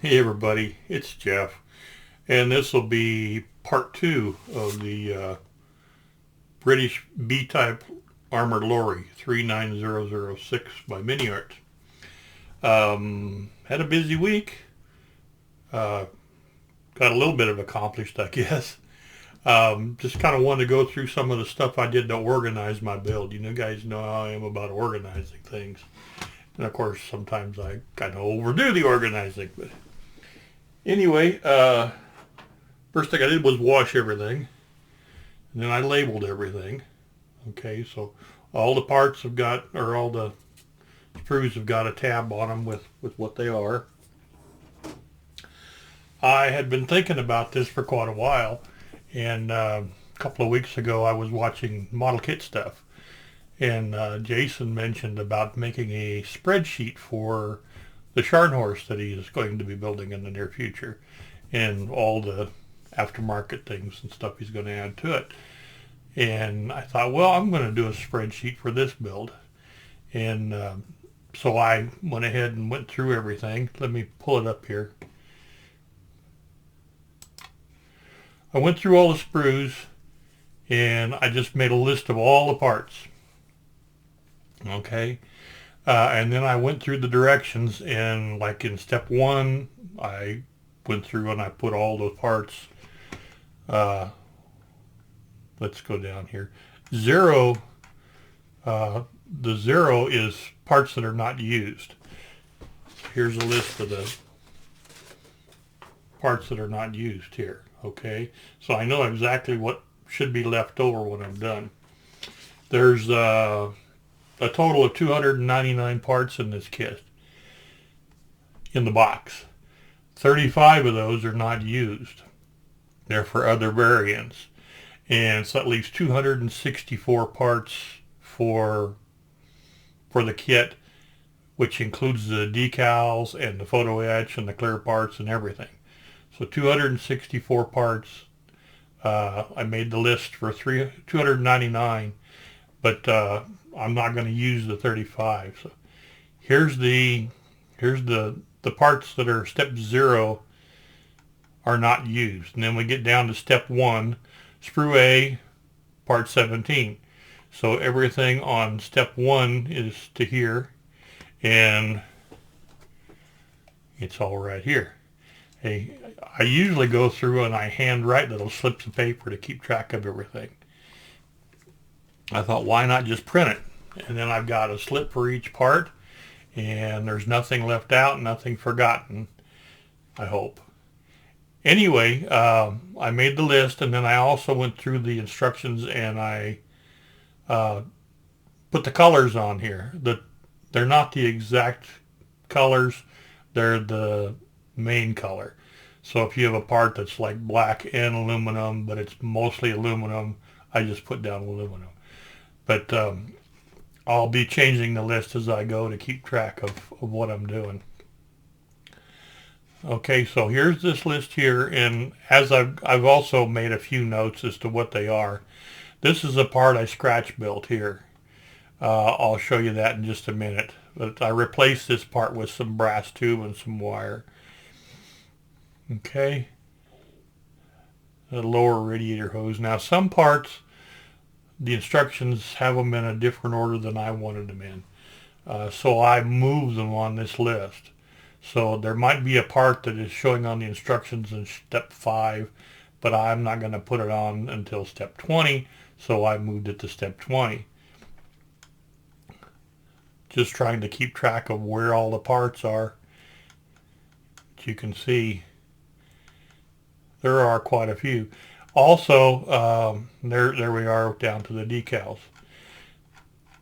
Hey everybody, it's Jeff, and this will be part two of the British B-type Armoured Lorry 39006 by MiniArt. Had a busy week. Uh, got a little bit of accomplished, I guess. Just kind of wanted to go through some of the stuff I did to organize my build. You know, guys know how I am about organizing things. And of course, sometimes I kind of overdo the organizing. But anyway, first thing I did was wash everything, and then I labeled everything. Okay, so all the parts have got, or all the screws have got a tab on them with what they are. I had been thinking about this for quite a while, and a couple of weeks ago I was watching model kit stuff, and Jason mentioned about making a spreadsheet for the Scharnhorst that he is going to be building in the near future, and all the aftermarket things and stuff he's going to add to it. And I thought, well, I'm going to do a spreadsheet for this build. And so I went ahead and went through everything. Let me pull it up here. I went through all the sprues and I just made a list of all the parts. Okay. And then I went through the directions, and like in step one, I went through and I put all those parts. Uh, let's go down here. Zero, the zero is parts that are not used. Here's a list of the parts that are not used here. Okay, so I know exactly what should be left over when I'm done. There's a total of 299 parts in this kit, in the box. 35 of those are not used. They're for other variants. And so that leaves 264 parts for the kit, which includes the decals and the photo etch and the clear parts and everything. So 264 parts. I made the list for 299, but I'm not going to use the 35. So here's the parts that are step 0 are not used. And then we get down to step 1, sprue A, part 17. So everything on step 1 is to here, and it's all right here. Hey, I usually go through and I handwrite little slips of paper to keep track of everything. I thought, why not just print it? And then I've got a slip for each part, and there's nothing left out, nothing forgotten, I hope. Anyway, I made the list, and then I also went through the instructions, and I put the colors on here. They're not the exact colors, they're the main color. So if you have a part that's like black and aluminum, but it's mostly aluminum, I just put down aluminum. But I'll be changing the list as I go to keep track of what I'm doing. Okay, so here's this list here, and as I've also made a few notes as to what they are. This is a part I scratch built here. I'll show you that in just a minute. But I replaced this part with some brass tube and some wire. Okay. The lower radiator hose. Now some parts, the instructions have them in a different order than I wanted them in. So I moved them on this list. So there might be a part that is showing on the instructions in step 5, but I'm not going to put it on until step 20, so I moved it to step 20. Just trying to keep track of where all the parts are. As you can see, there are quite a few. Also, there we are down to the decals.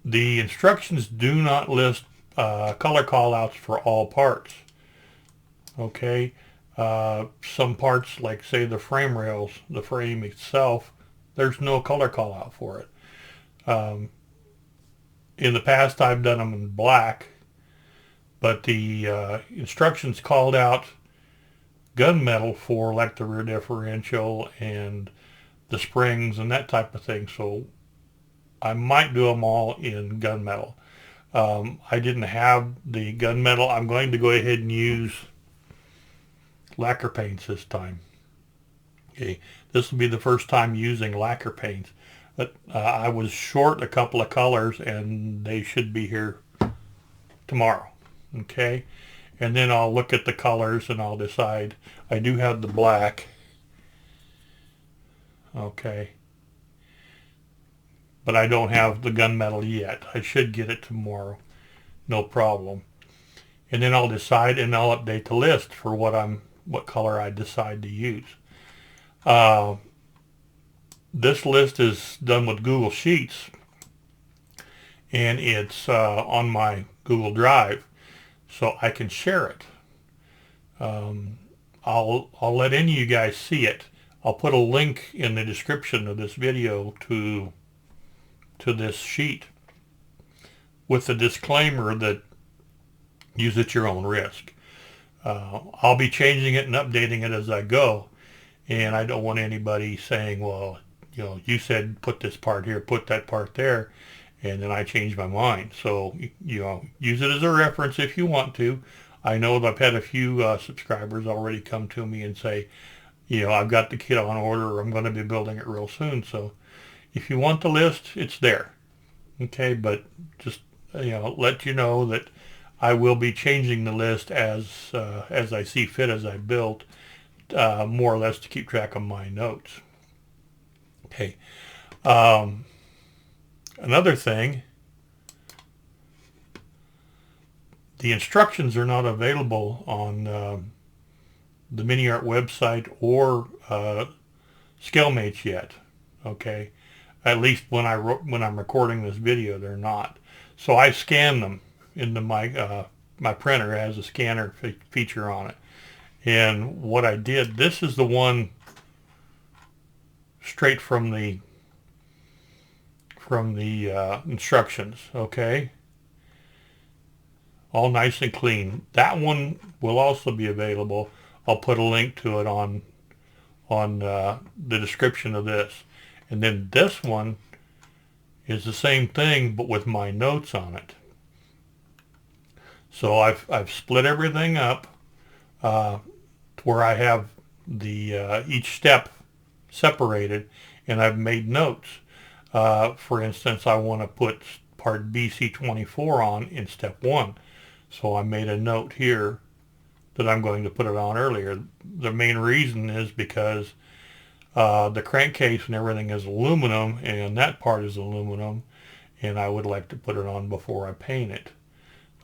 The instructions do not list color callouts for all parts. Okay, some parts, like say the frame rails, the frame itself, there's no color callout for it. In the past, I've done them in black, but the instructions called out gunmetal for like the rear differential and the springs and that type of thing. So I might do them all in gunmetal. I didn't have the gunmetal. I'm going to go ahead and use lacquer paints this time. Okay, this will be the first time using lacquer paints. But I was short a couple of colors, and they should be here tomorrow. Okay, and then I'll look at the colors and I'll decide. I do have the black. Okay, but I don't have the gunmetal yet. I should get it tomorrow, no problem. And then I'll decide, and I'll update the list for what color I decide to use. This list is done with Google Sheets, and it's on my Google Drive, so I can share it. I'll let any of you guys see it. I'll put a link in the description of this video to this sheet with the disclaimer that use at your own risk. I'll be changing it and updating it as I go, and I don't want anybody saying, well, you said put this part here, put that part there, and then I changed my mind. So, use it as a reference if you want to. I know that I've had a few subscribers already come to me and say, I've got the kit on order, or I'm going to be building it real soon. So if you want the list, it's there. Okay, but just, let you know that I will be changing the list as I see fit as I build, more or less to keep track of my notes. Okay. Another thing, the instructions are not available on the MiniArt website or ScaleMates yet. Okay, at least when I'm recording this video, they're not. So I scan them into my printer. It has a scanner feature on it. And what I did, this is the one straight from the instructions. Okay, all nice and clean. That one will also be available. I'll put a link to it on the description of this. And then this one is the same thing, but with my notes on it. So I've split everything up to where I have the each step separated, and I've made notes. For instance, I want to put part BC24 on in step 1. So I made a note here that I'm going to put it on earlier. The main reason is because the crankcase and everything is aluminum, and that part is aluminum, and I would like to put it on before I paint it.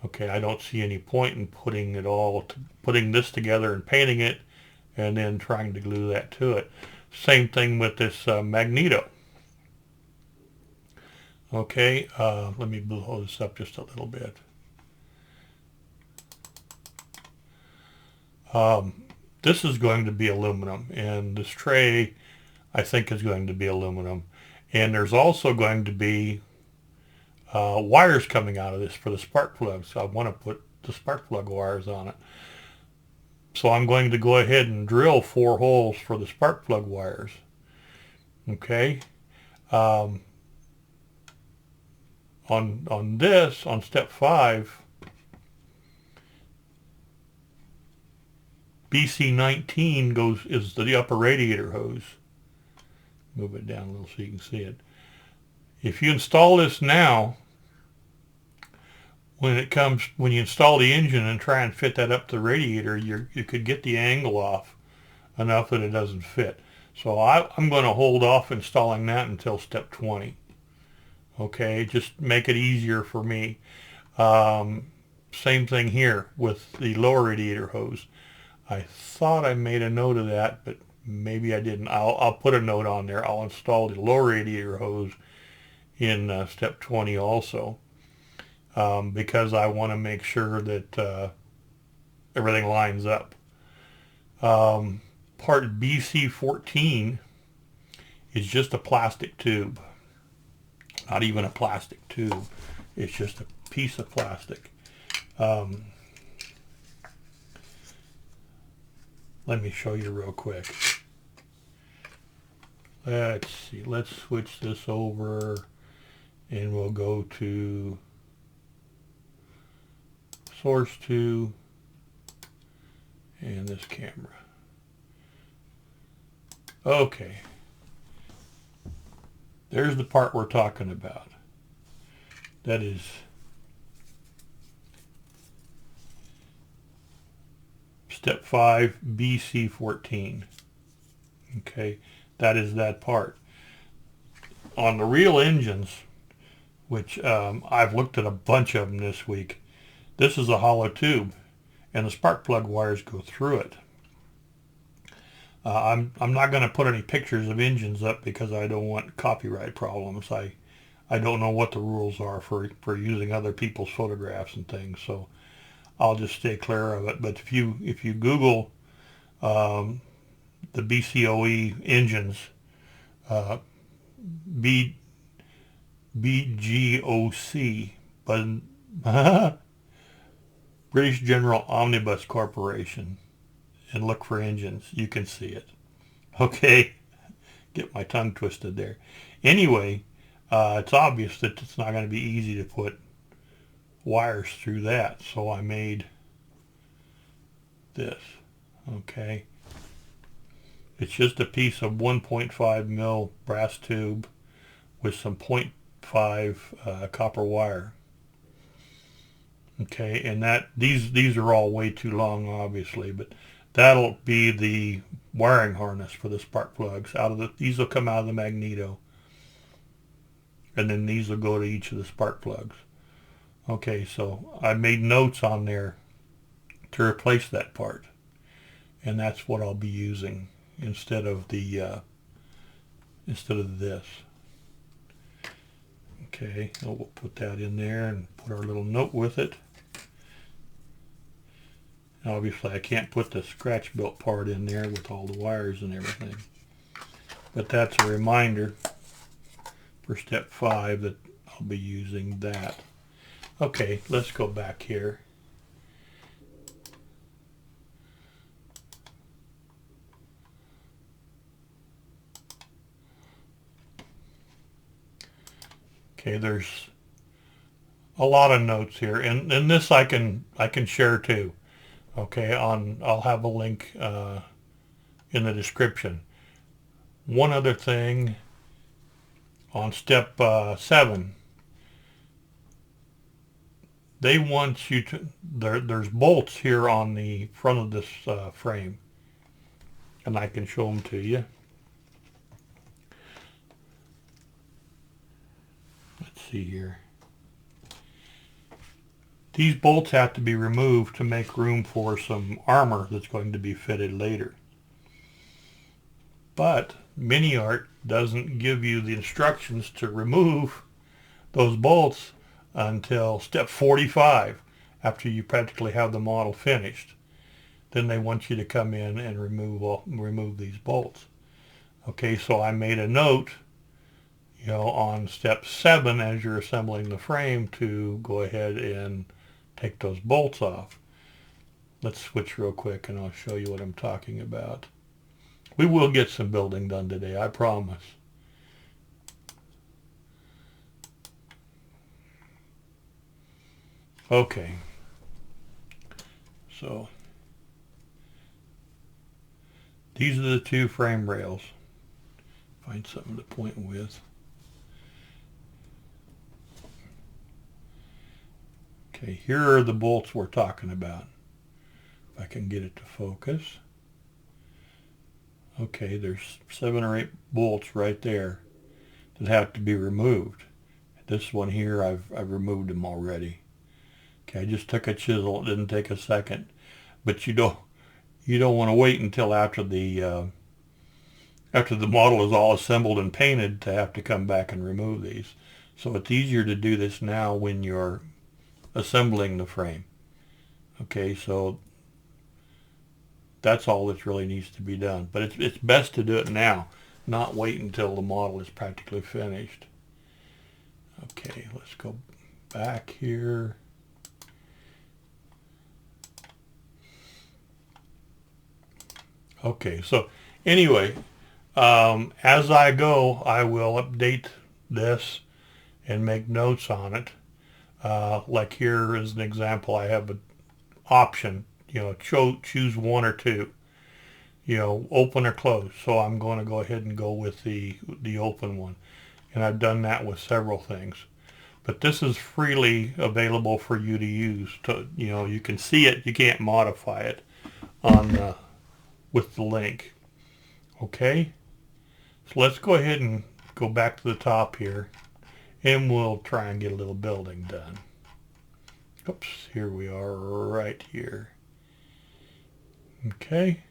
Okay, I don't see any point in putting this together and painting it and then trying to glue that to it. Same thing with this magneto. Okay, let me blow this up just a little bit. This is going to be aluminum, and this tray I think is going to be aluminum. And there's also going to be wires coming out of this for the spark plugs. So I want to put the spark plug wires on it. So I'm going to go ahead and drill 4 holes for the spark plug wires. Okay. On this, on step 5, BC19 is the upper radiator hose. Move it down a little so you can see it. If you install this now, when you install the engine and try and fit that up to the radiator, you could get the angle off enough that it doesn't fit. So I'm going to hold off installing that until step 20. Okay, just make it easier for me. Same thing here with the lower radiator hose. I thought I made a note of that, but maybe I didn't. I'll put a note on there. I'll install the lower radiator hose in step 20 also, because I want to make sure that everything lines up. Part BC14 is just a plastic tube. Not even a plastic tube. It's just a piece of plastic. Let me show you real quick. Let's see. Let's switch this over, and we'll go to source 2 and this camera. Okay. There's the part we're talking about. That is step 5, BC14. Okay, that is that part. On the real engines, which I've looked at a bunch of them this week, this is a hollow tube, and the spark plug wires go through it. I'm not going to put any pictures of engines up because I don't want copyright problems. I don't know what the rules are for using other people's photographs and things, so I'll just stay clear of it. But if you Google the BCOE engines, B BGOC, but British General Omnibus Corporation, and look for engines, you can see it. Okay, get my tongue twisted there. Anyway, it's obvious that it's not going to be easy to put wires through that, so I made this. Okay, it's just a piece of 1.5 mil brass tube with some 0.5 copper wire. Okay, and that these are all way too long, obviously, but that'll be the wiring harness for the spark plugs. These will come out of the magneto, and then these will go to each of the spark plugs. Okay, so I made notes on there to replace that part, and that's what I'll be using instead of this. Okay, so we'll put that in there and put our little note with it. Obviously, I can't put the scratch built part in there with all the wires and everything, but that's a reminder for step 5 that I'll be using that. Okay, let's go back here. Okay, there's a lot of notes here, and this I can share too. Okay, I'll have a link in the description. One other thing on step 7, they want you to, there's bolts here on the front of this frame, and I can show them to you. Let's see here. These bolts have to be removed to make room for some armor that's going to be fitted later. But MiniArt doesn't give you the instructions to remove those bolts until step 45, after you practically have the model finished. Then they want you to come in and remove these bolts. Okay, so I made a note, on step 7 as you're assembling the frame to go ahead and take those bolts off. Let's switch real quick and I'll show you what I'm talking about. We will get some building done today, I promise. Okay, so these are the 2 frame rails. Find something to point with. Okay, here are the bolts we're talking about. If I can get it to focus. Okay, there's 7 or 8 bolts right there that have to be removed. This one here, I've removed them already. Okay, I just took a chisel. It didn't take a second. But you don't want to wait until after the model is all assembled and painted to have to come back and remove these. So it's easier to do this now when you're assembling the frame. Okay, so that's all that really needs to be done. But it's best to do it now, not wait until the model is practically finished. Okay, let's go back here. Okay, so anyway, as I go, I will update this and make notes on it. Like here is an example. I have an option, choose 1 or 2. you know, open or close. So I'm going to go ahead and go with the open one. And I've done that with several things. But this is freely available for you to use. To, you know, you can see it, you can't modify it on with the link. Okay? So let's go ahead and go back to the top here, and we'll try and get a little building done. Oops, here we are right here. Okay.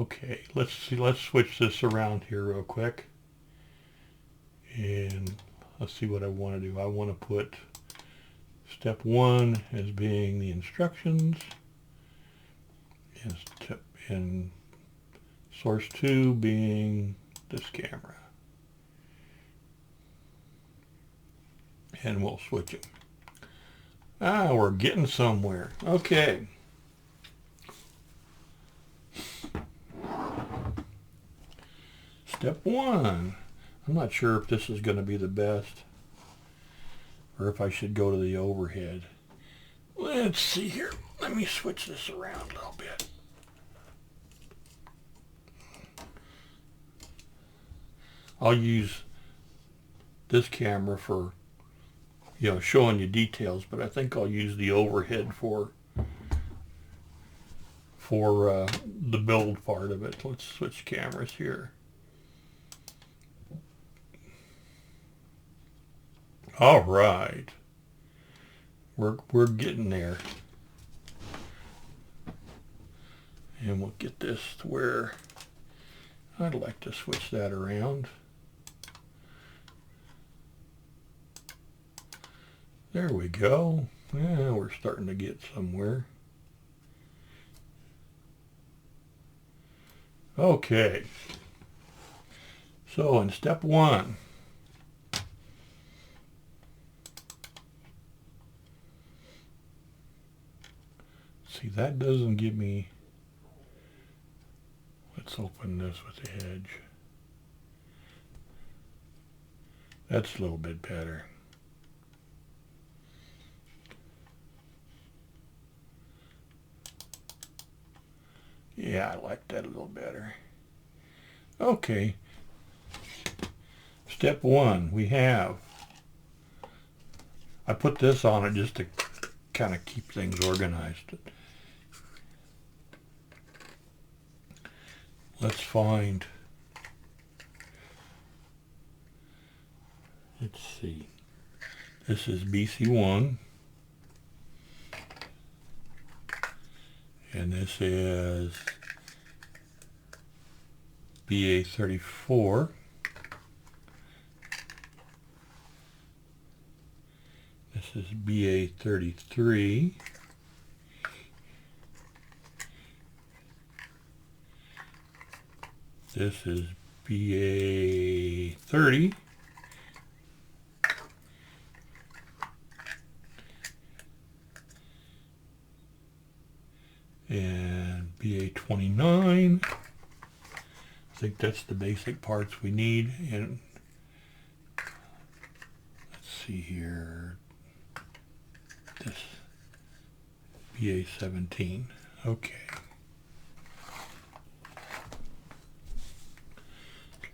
Okay, let's see, let's switch this around here real quick. And let's see what I want to do. I want to put step 1 as being the instructions, and source 2 being this camera. And we'll switch them. Ah, we're getting somewhere. Okay. Step 1. I'm not sure if this is going to be the best, or if I should go to the overhead. Let's see here. Let me switch this around a little bit. I'll use this camera for, you know, showing you details, but I think I'll use the overhead for the build part of it. Let's switch cameras here. All right, we're getting there, and we'll get this to where I'd like to switch that around. There we go. Yeah, we're starting to get somewhere. Okay. So in step 1, see, that doesn't give me, let's open this with the edge. That's a little bit better. Yeah, I like that a little better. Okay. Step 1, we have, I put this on it just to kind of keep things organized. Let's find, let's see, this is BC1, and this is BA34, this is BA33, this is BA30, and BA29. I think that's the basic parts we need. And let's see here, this BA17. Okay.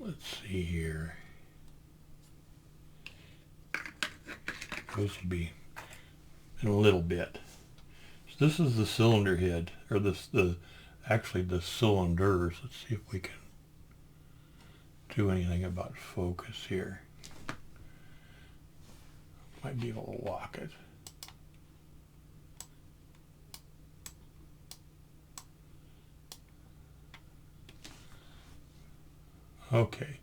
Let's see here. Those will be in a little bit. So this is the cylinder head, or actually the cylinders. Let's see if we can do anything about focus here. Might be able to lock it. Okay.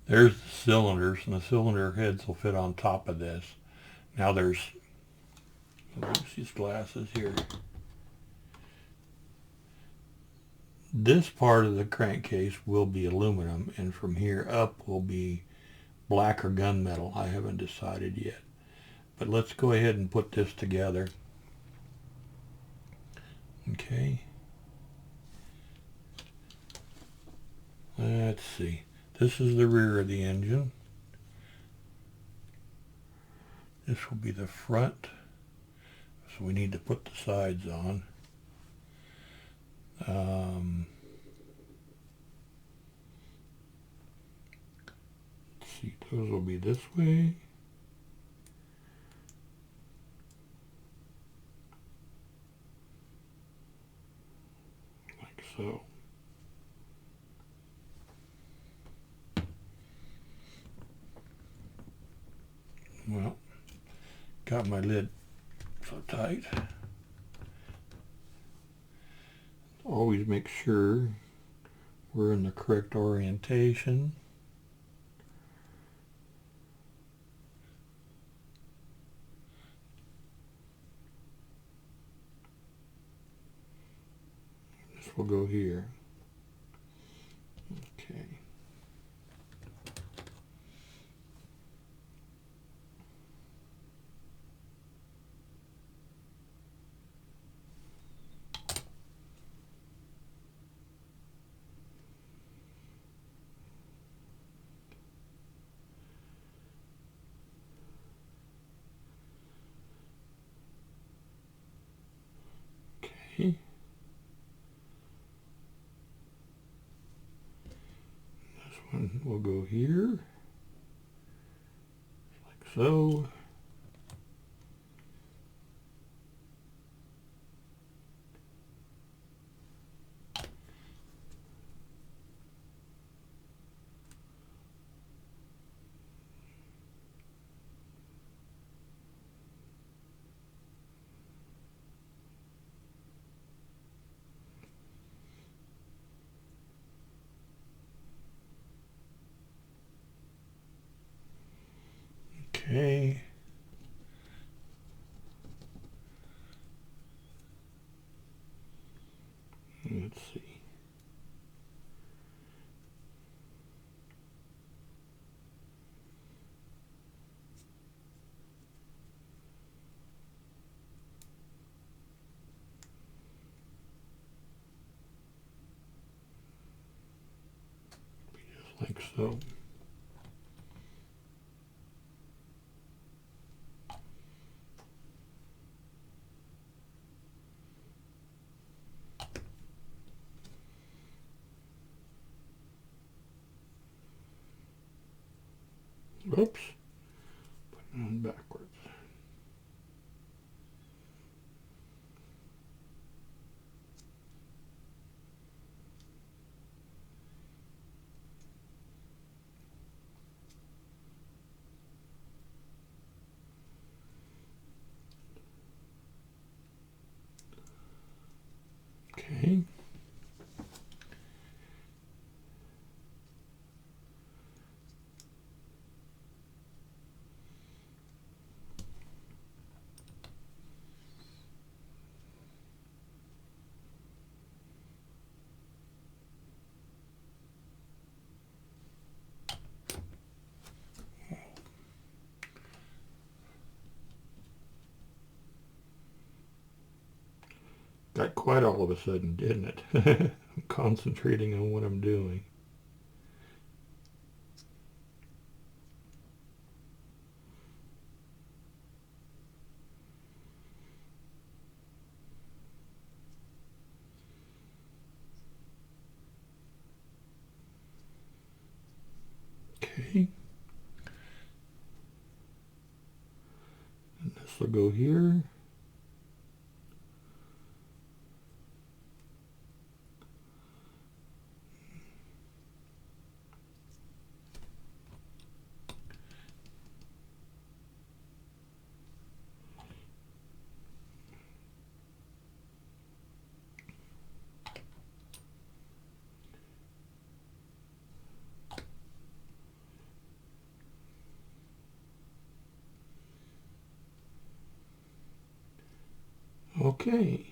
There's the cylinders, and the cylinder heads will fit on top of this. Now there's, let's use these glasses here. This part of the crankcase will be aluminum, and from here up will be black or gunmetal. I haven't decided yet. But let's go ahead and put this together. Okay. Let's see. This is the rear of the engine. This will be the front. So we need to put the sides on. Let's see, those will be this way. Like so. Well, got my lid so tight. Always make sure we're in the correct orientation. This will go here. Okay. Okay. This one will go here, like so. Okay. Let's see. Just like so. Oops, putting it on backwards. Okay. Got quiet all of a sudden, didn't it? I'm concentrating on what I'm doing. Okay. And this will go here. Okay.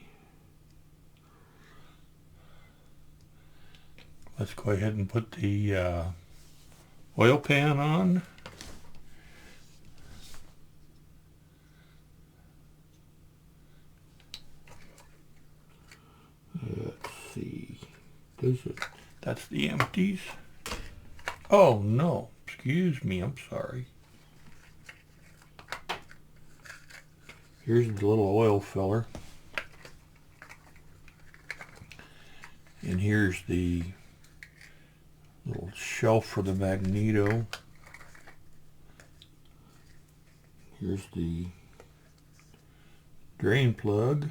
Let's go ahead and put the oil pan on. Let's see. That's the empties. Oh no, excuse me, I'm sorry. Here's the little oil filler. And here's the little shelf for the magneto. Here's the drain plug.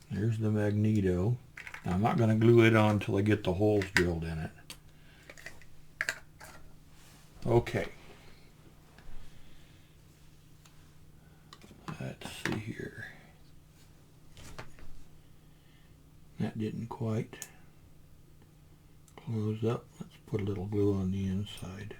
There's the magneto. Now, I'm not going to glue it on until I get the holes drilled in it. Okay. Let's see here. That didn't quite close up. Let's put a little glue on the inside.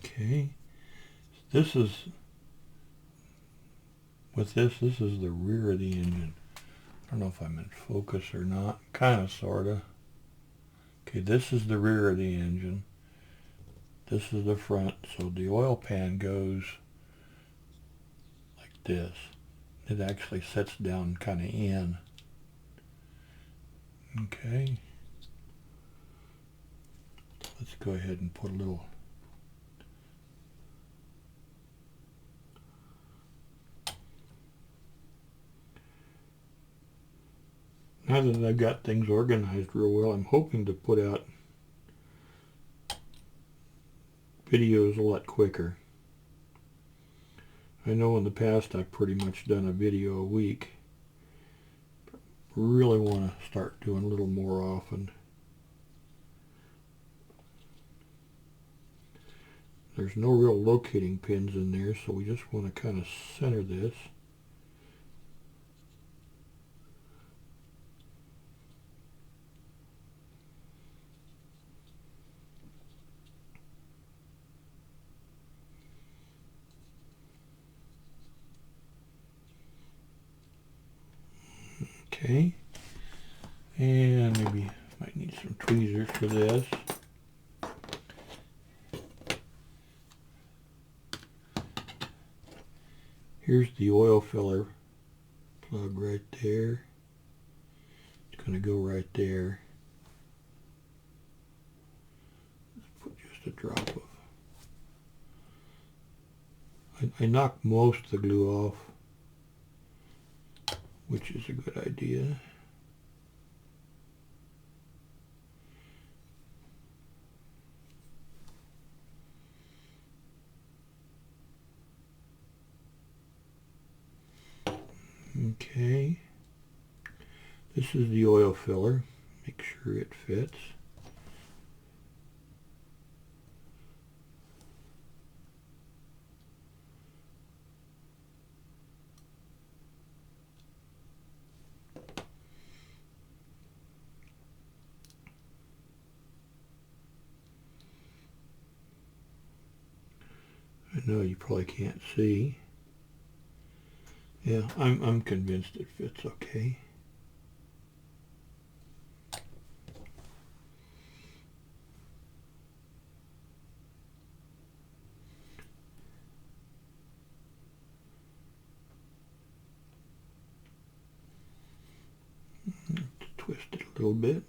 Okay. This is the rear of the engine. I don't know if I'm in focus or not. Kind of, sort of. Okay, this is the rear of the engine. This is the front. So the oil pan goes like this. It actually sets down kind of in. Okay. Let's go ahead and put a little now that I've got things organized real well, I'm hoping to put out videos a lot quicker. I know in the past I've pretty much done a video a week. Really want to start doing a little more often. There's no real locating pins in there, so we just want to kind of center this. Okay, and maybe might need some tweezers for this. Here's the oil filler plug right there. It's going to go right there. Let's put just a drop of. I knocked most of the glue off, which is a good idea. Okay, this is the oil filler. Make sure it fits. I know you probably can't see. Yeah, I'm convinced it fits okay. Twist it a little bit.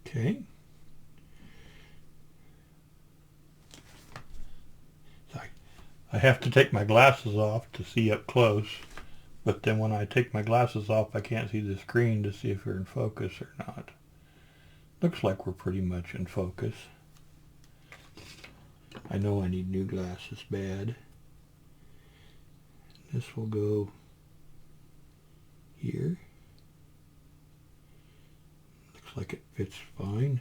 Okay. I have to take my glasses off to see up close, but then when I take my glasses off, I can't see the screen to see if we're in focus or not. Looks like we're pretty much in focus. I know I need new glasses bad. This will go here. Looks like it fits fine.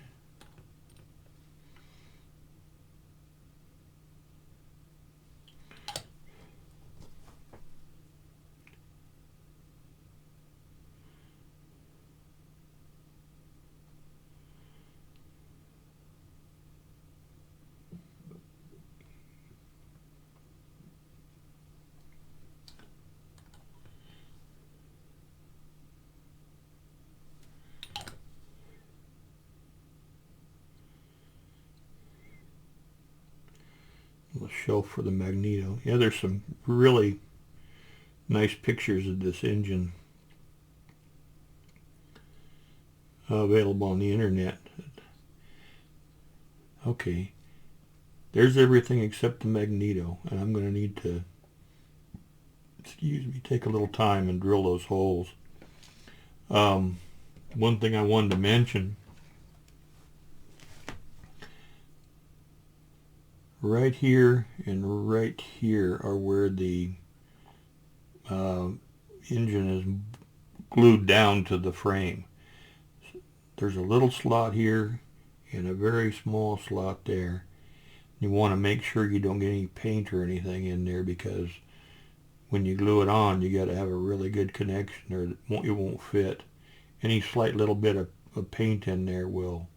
shelf for the magneto. Yeah, there's some really nice pictures of this engine available on the internet. Okay, there's everything except the magneto, and I'm going to need to, excuse me, take a little time and drill those holes. One thing I wanted to mention, right here and right here are where the engine is glued down to the frame. There's a little slot here and a very small slot there. You want to make sure you don't get any paint or anything in there, because when you glue it on, you got to have a really good connection or it won't fit. Any slight little bit of paint in there will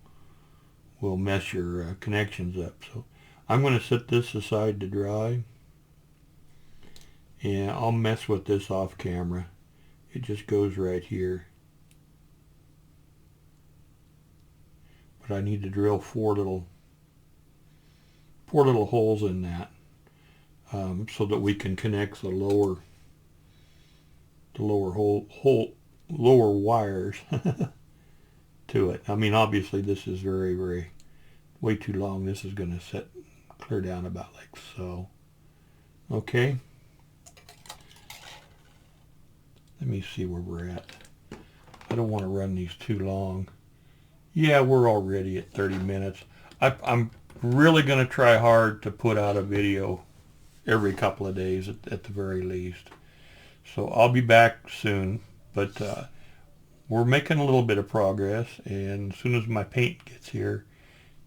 mess your connections up. So I'm going to set this aside to dry, and I'll mess with this off camera. It just goes right here, but I need to drill four little holes in that, so that we can connect the lower wires to it. I mean, obviously this is way too long. This is going to set clear down about like so. Okay, let me see where we're at. I don't want to run these too long. Yeah, we're already at 30 minutes. I'm really going to try hard to put out a video every couple of days at the very least. So I'll be back soon, but we're making a little bit of progress, and as soon as my paint gets here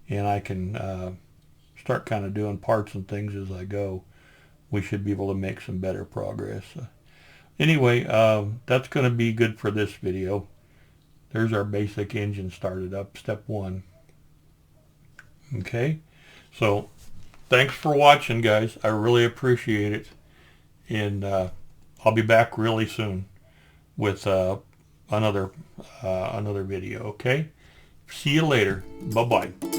and I can start kind of doing parts and things as I go, we should be able to make some better progress. Anyway, that's going to be good for this video. There's our basic engine started up, step one. Okay, so thanks for watching, guys. I really appreciate it, and I'll be back really soon with another video. Okay, see you later. Bye bye.